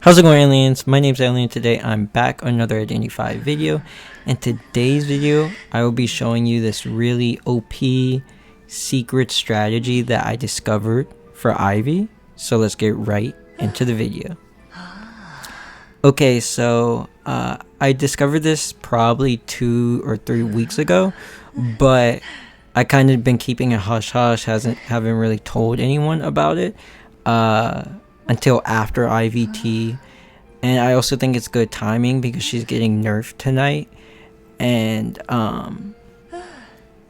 How's it going, aliens? My name's IALiEN. Today I'm back on another Identity 5 video. In today's video, I will be showing you this really OP secret strategy that I discovered for Ivy. So let's get right into the video. Okay, so I discovered this probably 2 or 3 weeks ago, but I kind of been keeping it hush-hush, haven't really told anyone about it until after IVT. And I also think it's good timing because she's getting nerfed tonight, and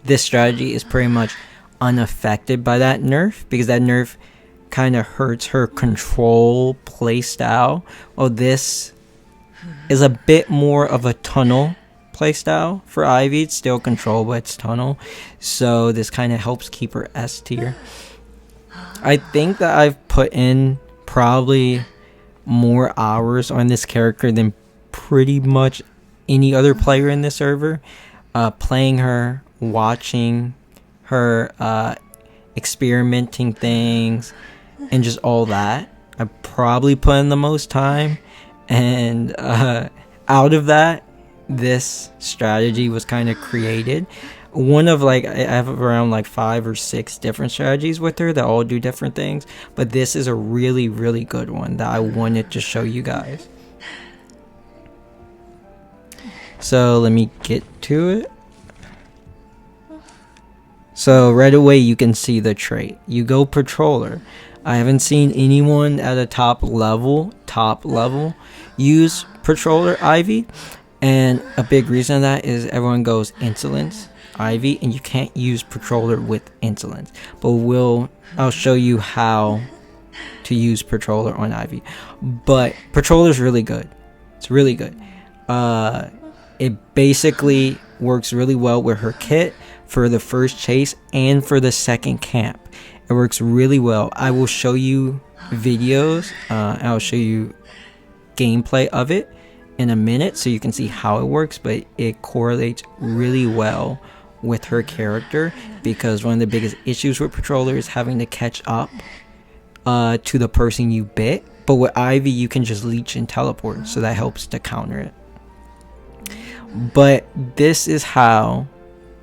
this strategy is pretty much unaffected by that nerf because that nerf kind of hurts her control playstyle. Well, this is a bit more of a tunnel playstyle for Ivy. It's still control, but it's tunnel, so this kind of helps keep her S tier. I think that I've put in probably more hours on this character than pretty much any other player in this server. Playing her, watching her, experimenting things, and just all that. I probably put in the most time, and out of that, this strategy was kind of created. One of I have around 5 or 6 different strategies with her that all do different things, but this is a really good one that I wanted to show you guys. So let me get to it. So right away you can see the trait. You go patroller. I haven't seen anyone at a top level use patroller Ivy, and a big reason of that is everyone goes insolence Ivy, and you can't use patroller with insolence, but I'll show you how to use patroller on Ivy. But patroller is really good. It's really good. It basically works really well with her kit for the first chase and for the second camp. It works really well. I will show you videos. I'll show you gameplay of it in a minute so you can see how it works, but it correlates really well with her character, because one of the biggest issues with patroller is having to catch up to the person you bit. But with Ivy you can just leech and teleport, so that helps to counter it. But this is how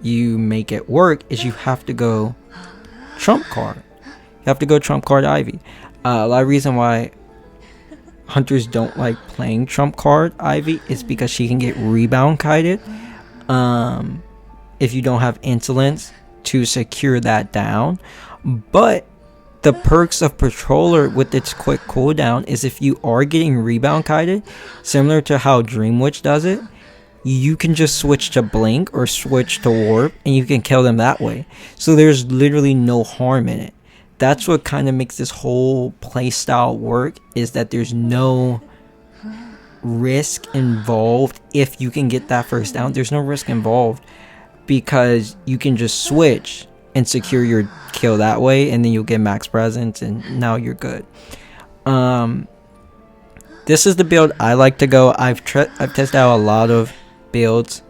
you make it work, is you have to go trump card. You have to go trump card Ivy. A lot of reason why hunters don't like playing trump card Ivy is because she can get rebound kited if you don't have insolence to secure that down. But the perks of patroller with its quick cooldown is if you are getting rebound kited, similar to how Dream Witch does it, you can just switch to blink or switch to warp and you can kill them that way. So there's literally no harm in it. That's what kind of makes this whole playstyle work, is that there's no risk involved. If you can get that first down, there's no risk involved, because you can just switch and secure your kill that way, and then you'll get max presence and now you're good. This is the build I like to go. I've tested out a lot of builds,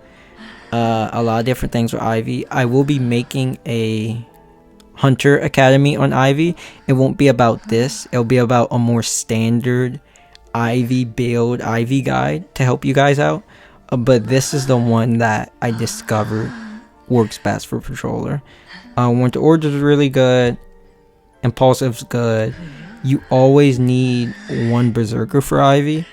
a lot of different things with Ivy. I will be making a Hunter Academy on Ivy. It won't be about this. It'll be about a more standard Ivy build, Ivy guide to help you guys out. But this is the one that I discovered works best for patroller. Winter Order is really good. Impulsive's good. You always need one berserker for Ivy.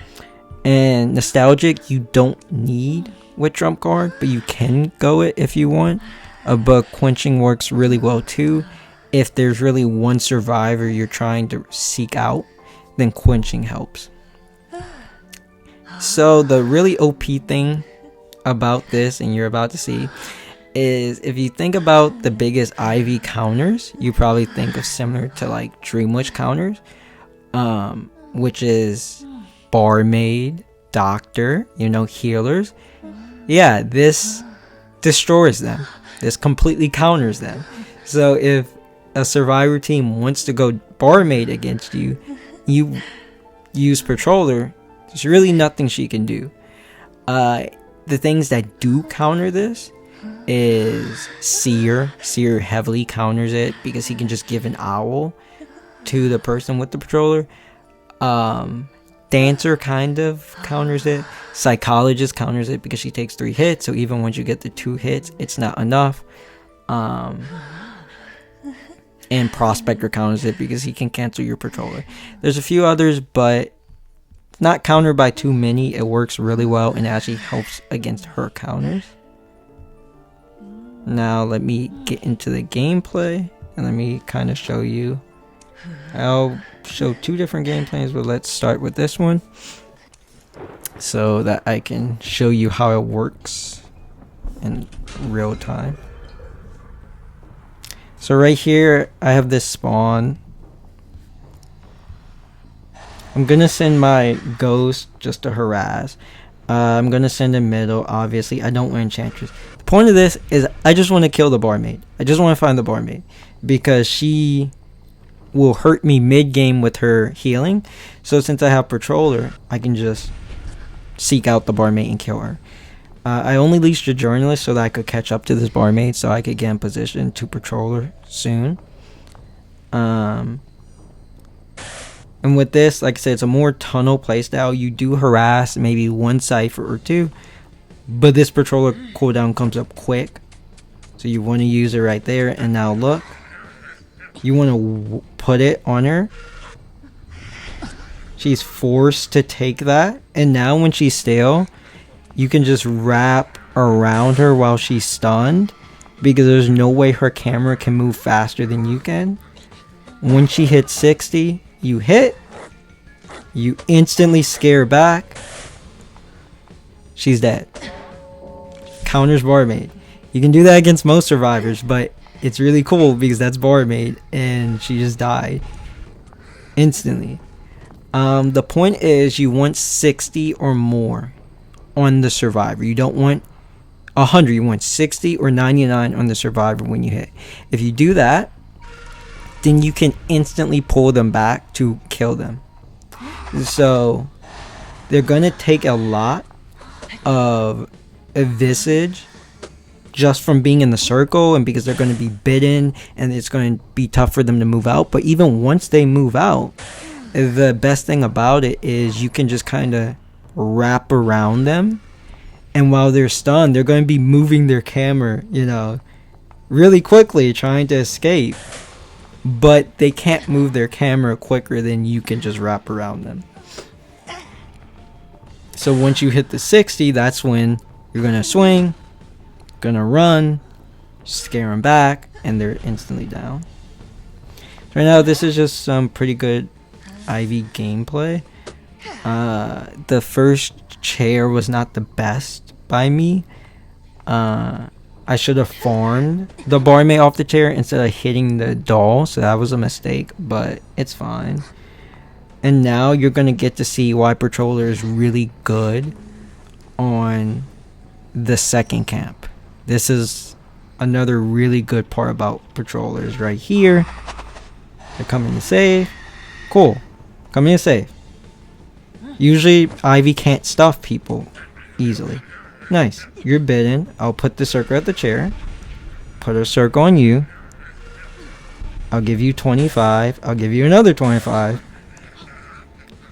And nostalgic you don't need with trump card, but you can go it if you want. But quenching works really well too. If there's really one survivor you're trying to seek out, then quenching helps. So the really OP thing about this, and you're about to see, is if you think about the biggest Ivy counters, you probably think of similar to Dream Witch counters, which is barmaid, doctor, healers. Yeah, this destroys them. This completely counters them. So if a survivor team wants to go barmaid against you, you use patroller, there's really nothing she can do. The things that do counter this is Seer. Seer heavily counters it because he can just give an owl to the person with the patroller. Dancer kind of counters it. Psychologist counters it because she takes 3 hits, so even once you get the 2 hits, it's not enough. And Prospector counters it because he can cancel your Patroller. There's a few others, but not countered by too many. It works really well and actually helps against her counters. Now let me get into the gameplay and let me kind of show you. I'll show 2 different gameplays, but let's start with this one so that I can show you how it works in real time. So right here I have this spawn. I'm gonna send my ghost just to harass. I'm gonna send a middle. Obviously I don't want enchantress. The point of this is I just want to kill the barmaid. I just want to find the barmaid because she will hurt me mid-game with her healing. So since I have Patroller, I can just seek out the barmaid and kill her. I only leashed a journalist so that I could catch up to this barmaid so I could get in position to Patroller soon. And with this, like I said, it's a more tunnel playstyle. You do harass maybe 1 cipher or 2, but this Patroller cooldown comes up quick. So you want to use it right there. And now look. You want to put it on her. She's forced to take that. And now when she's stale, you can just wrap around her while she's stunned. Because there's no way her camera can move faster than you can. When she hits 60, you hit. You instantly scare back. She's dead. Counters barmaid. You can do that against most survivors, but it's really cool because that's barmaid and she just died instantly. The point is you want 60 or more on the survivor. You don't want 100. You want 60 or 99 on the survivor when you hit. If you do that, then you can instantly pull them back to kill them. So they're gonna take a lot of a visage just from being in the circle, and because they're going to be bitten and it's going to be tough for them to move out. But even once they move out, the best thing about it is you can just kind of wrap around them, and while they're stunned, they're going to be moving their camera, you know, really quickly trying to escape, but they can't move their camera quicker than you can just wrap around them. So once you hit the 60, that's when you're going to swing, gonna run, scare them back, and they're instantly down. Right now this is just some pretty good Ivy gameplay. The first chair was not the best by me. I should have farmed the barmaid off the chair instead of hitting the doll, so that was a mistake, but it's fine. And now you're gonna get to see why Patroller is really good on the second camp. This is another really good part about Patrollers right here. They're coming to save. Cool. Coming to save. Usually Ivy can't stuff people easily. Nice. You're bitten. I'll put the circle at the chair. Put a circle on you. I'll give you 25. I'll give you another 25.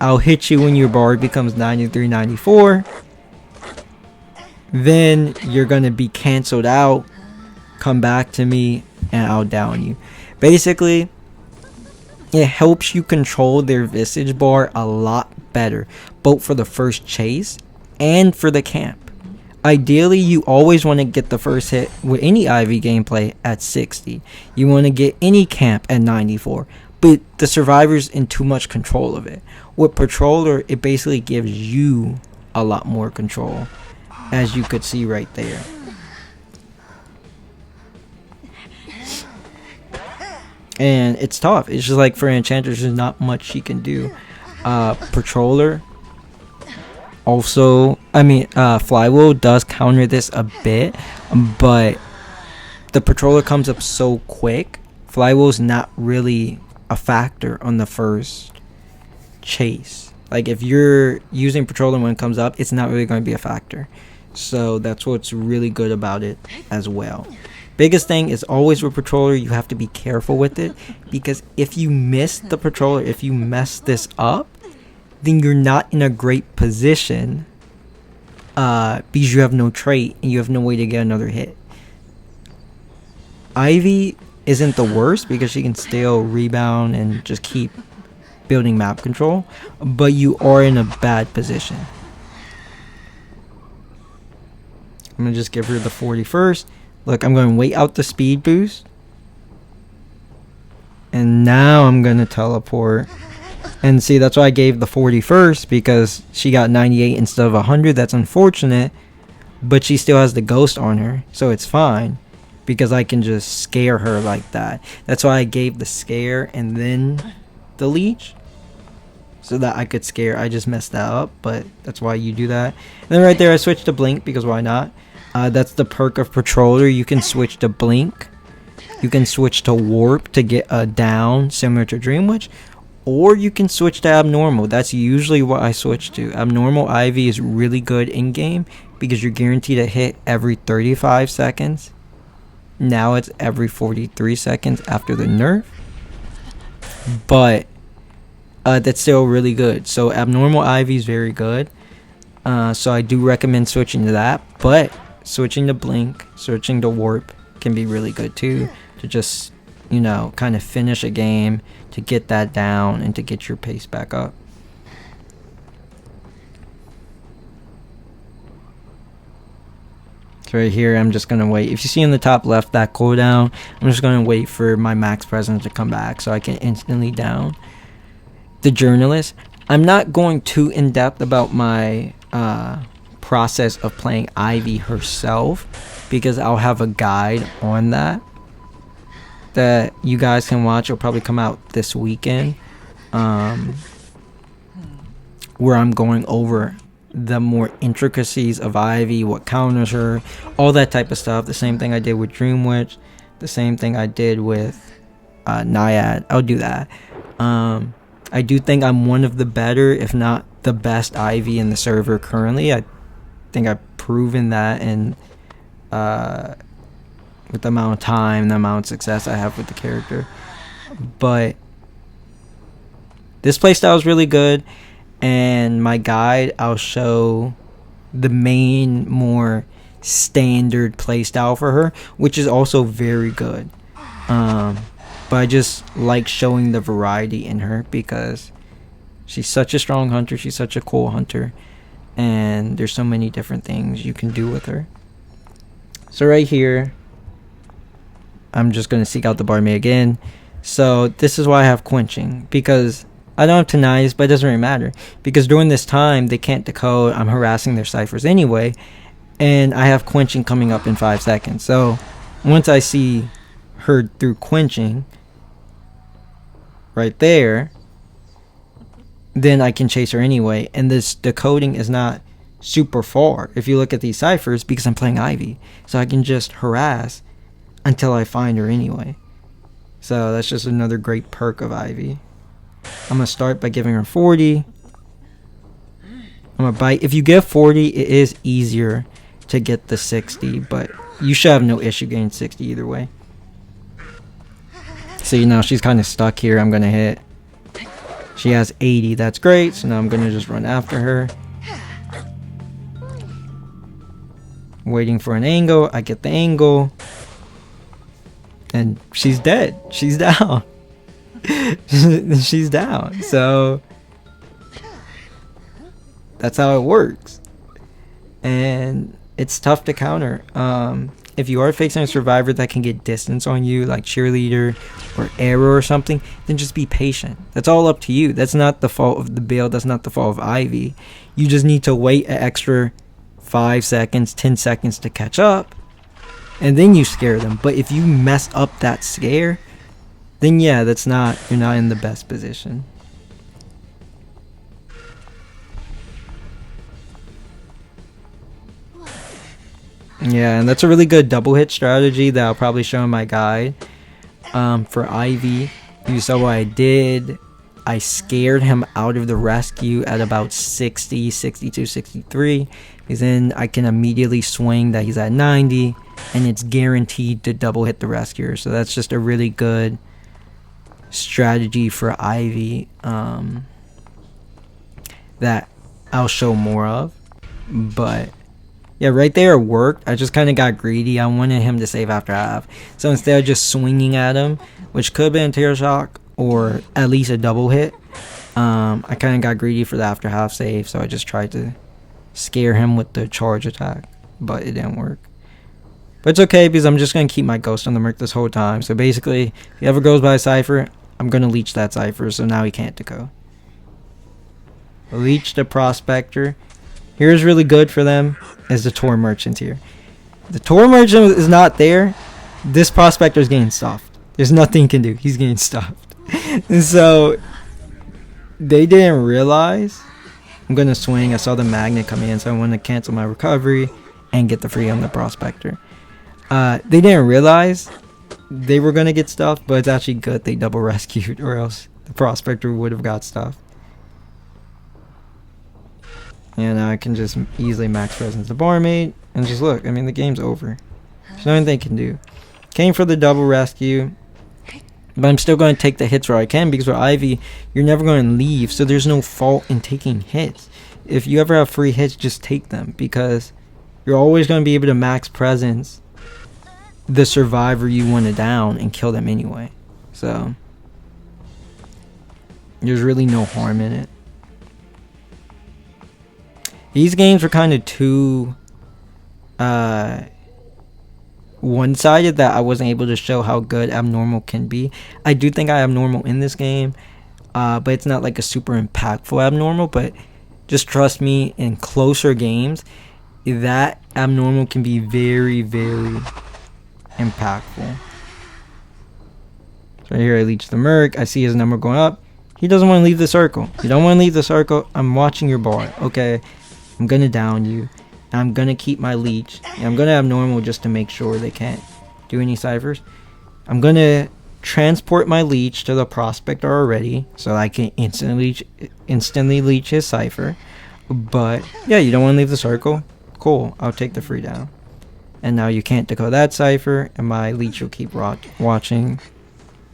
I'll hit you when your bar becomes 93, 94. Then you're going to be canceled out, come back to me, and I'll down you. Basically, it helps you control their visage bar a lot better, both for the first chase and for the camp. Ideally, you always want to get the first hit with any Ivy gameplay at 60. You want to get any camp at 94. But the survivor's in too much control of it. With Patroller, it basically gives you a lot more control, as you could see right there. And it's tough. It's just like for Enchantress, there's not much she can do. Patroller also, Flywheel does counter this a bit, but the Patroller comes up so quick. Flywheel's not really a factor on the first chase. Like if you're using Patroller when it comes up, it's not really going to be a factor. So that's what's really good about it as well. Biggest thing is always with Patroller, you have to be careful with it, because if you miss the Patroller, if you mess this up, then you're not in a great position because you have no trait and you have no way to get another hit. Ivy isn't the worst because she can still rebound and just keep building map control, but you are in a bad position. I'm going to just give her the 40 first. Look, I'm going to wait out the speed boost. And now I'm going to teleport. And see, that's why I gave the 40 first, because she got 98 instead of 100. That's unfortunate. But she still has the ghost on her, so it's fine. Because I can just scare her like that. That's why I gave the scare and then the leech. So that I could scare. I just messed that up, but that's why you do that. And then right there I switched to blink, because why not? That's the perk of Patroller. You can switch to blink. You can switch to warp to get a down similar to Dream Witch. Or you can switch to abnormal. That's usually what I switch to. Abnormal Ivy is really good in game because you're guaranteed a hit every 35 seconds. Now it's every 43 seconds after the nerf. But that's still really good. So abnormal Ivy is very good. So I do recommend switching to that. But switching to blink, switching to warp can be really good too. To just, you know, kind of finish a game, to get that down and to get your pace back up. So right here, I'm just going to wait. If you see in the top left that cooldown, I'm just going to wait for my max presence to come back so I can instantly down the journalist. I'm not going too in depth about my process of playing Ivy herself, because I'll have a guide on that you guys can watch. It'll probably come out this weekend, where I'm going over the more intricacies of Ivy, what counters her, all that type of stuff. The same thing I did with Dream Witch, the same thing I did with Naiad. I'll do that. I do think I'm one of the better, if not the best Ivy in the server currently. I think I've proven that, and with the amount of time, the amount of success I have with the character. But this playstyle is really good, and my guide, I'll show the main, more standard playstyle for her, which is also very good. But I just like showing the variety in her because she's such a strong hunter, she's such a cool hunter, and there's so many different things you can do with her. So right here, I'm just going to seek out the Barmaid again. So this is why I have quenching, because I don't have Tenais, but it doesn't really matter, because during this time they can't decode. I'm harassing their ciphers anyway, and I have quenching coming up in 5 seconds. So once I see her through quenching right there, then I can chase her anyway, and this decoding is not super far if you look at these ciphers, because I'm playing Ivy, so I can just harass until I find her anyway. So that's just another great perk of Ivy. I'm gonna start by giving her 40. I'm gonna bite. If you get 40, it is easier to get the 60, but you should have no issue getting 60 either way. See, now she's kind of stuck here. I'm gonna hit. She has 80. That's great. So now I'm gonna just run after her, waiting for an angle. I get the angle, and she's dead. She's down. She's down. So that's how it works, and it's tough to counter. If you are facing a survivor that can get distance on you, like Cheerleader or Arrow or something, then just be patient. That's all up to you. That's not the fault of the build. That's not the fault of Ivy. You just need to wait an extra 5 seconds, 10 seconds to catch up, and then you scare them. But if you mess up that scare, then yeah, you're not in the best position. Yeah, and that's a really good double hit strategy that I'll probably show in my guide. For Ivy, you saw what I did. I scared him out of the rescue at about 60, 62, 63. Because then I can immediately swing that he's at 90. And it's guaranteed to double hit the rescuer. So that's just a really good strategy for Ivy. that I'll show more of. But yeah, right there it worked. I just kind of got greedy. I wanted him to save after half. So instead of just swinging at him, which could have been a Terror Shock or at least a double hit, I kind of got greedy for the after half save. So I just tried to scare him with the charge attack. But it didn't work. But it's okay because I'm just going to keep my Ghost on the Merc this whole time. So basically, if he ever goes by a Cypher, I'm going to leech that Cypher. So now he can't deco. Leech the Prospector. Here's really good for them is the Tor Merchant here. The Tor Merchant is not there. This Prospector is getting stuffed. There's nothing he can do. He's getting stuffed. And so they didn't realize. I'm going to swing. I saw the Magnet come in, so I want to cancel my recovery and get the free on the Prospector. They didn't realize they were going to get stuffed, but it's actually good they double rescued, or else the Prospector would have got stuffed. And I can just easily max presence the Barmaid. And just look, I mean, the game's over. There's nothing they can do. Came for the double rescue. But I'm still going to take the hits where I can. Because with Ivy, you're never going to leave. So there's no fault in taking hits. If you ever have free hits, just take them. Because you're always going to be able to max presence the survivor you want to down and kill them anyway. So there's really no harm in it. These games were kind of too one-sided that I wasn't able to show how good Abnormal can be. I do think I Abnormal in this game, but it's not like a super impactful Abnormal. But just trust me, in closer games, that Abnormal can be very, very impactful. So here I leech the Merc. I see his number going up. He doesn't want to leave the circle. You don't want to leave the circle. I'm watching your bar. Okay. I'm going to down you. I'm going to keep my leech. I'm going to have normal just to make sure they can't do any ciphers. I'm going to transport my leech to the Prospector already so I can instantly leech his cipher. But yeah, you don't want to leave the circle. Cool. I'll take the free down. And now you can't decode that cipher, and my leech will keep watching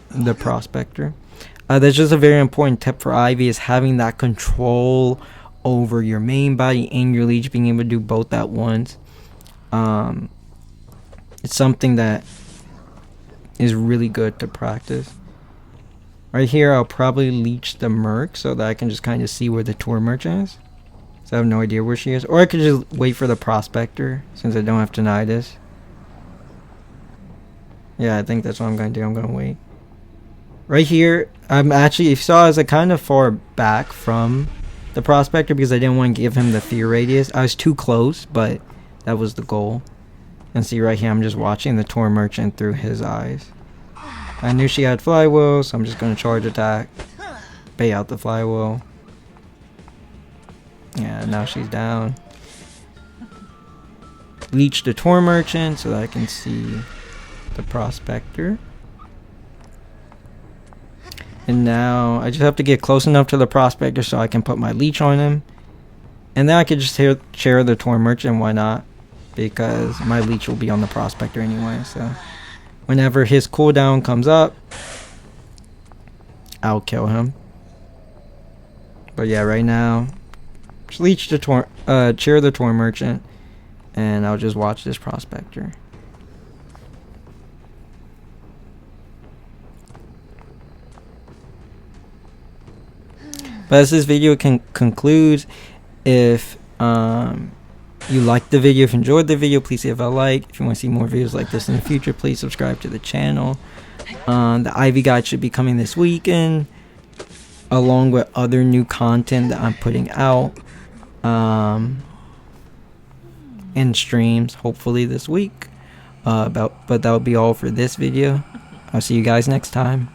the Prospector. That's just a very important tip for Ivy, is having that control over your main body and your leech, being able to do both at once. It's something that is really good to practice. Right here, I'll probably leech the Merc so that I can just kind of see where the Tor Merchant is. So I have no idea where she is. Or I could just wait for the Prospector, since I don't have tinnitus. Yeah, I think that's what I'm going to do. I'm going to wait. Right here, I'm actually, if you saw, I was kind of far back from the Prospector because I didn't want to give him the fear radius. I was too close, but that was the goal. And see right here, I'm just watching the Tor Merchant through his eyes. I knew she had flywheel, so I'm just going to charge attack. Pay out the flywheel. Yeah, now she's down. Leech the Tor Merchant so that I can see the Prospector. And now I just have to get close enough to the Prospector so I can put my leech on him. And then I could just share the Tor Merchant, why not? Because my leech will be on the Prospector anyway. So whenever his cooldown comes up, I'll kill him. But yeah, right now, just leech the cheer the Tor Merchant, and I'll just watch this Prospector. But as this video concludes, if you liked the video, if you enjoyed the video, please leave a like. If you want to see more videos like this in the future, please subscribe to the channel. The Ivy guide should be coming this weekend, along with other new content that I'm putting out in streams, hopefully this week. But that will be all for this video. I'll see you guys next time.